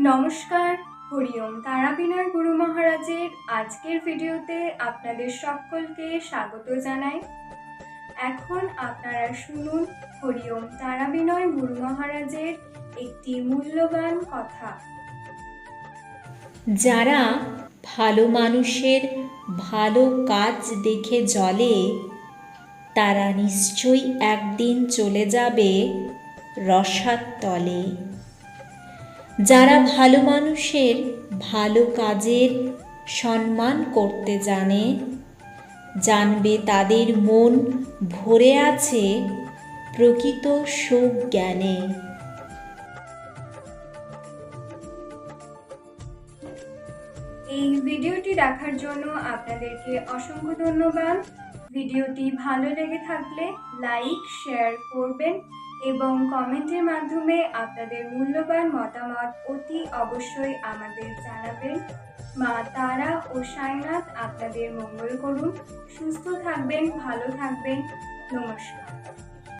নমস্কার, হরিওম তারাবিনয় গুরু মহারাজের আজকের ভিডিওতে আপনাদের সকলকে স্বাগত জানাই। এখন আপনারা শুনুন হরিওম তারাবিনয় গুরু মহারাজের একটি মূল্যবান কথা। যারা ভালো মানুষের ভালো কাজ দেখে জ্বলে, তারা নিশ্চয়ই একদিন চলে যাবে রসাতলে। যারা ভালো মানুষের ভালো কাজের সম্মান করতে জানে, জানবে তাদের মন ভরে আছে প্রকৃত সুখ জ্ঞানে। এই ভিডিওটি দেখার জন্য আপনাদেরকে অসংখ্য ধন্যবাদ। ভিডিওটি ভালো লেগে থাকলে লাইক শেয়ার করবেন এবং কমেন্টের মাধ্যমে আপনাদের মূল্যবান মতামত অতি অবশ্যই আমাদের জানাবেন। মা তারা ও সাইনাথ আপনাদের মঙ্গল করুন। সুস্থ থাকবেন, ভালো থাকবেন। নমস্কার।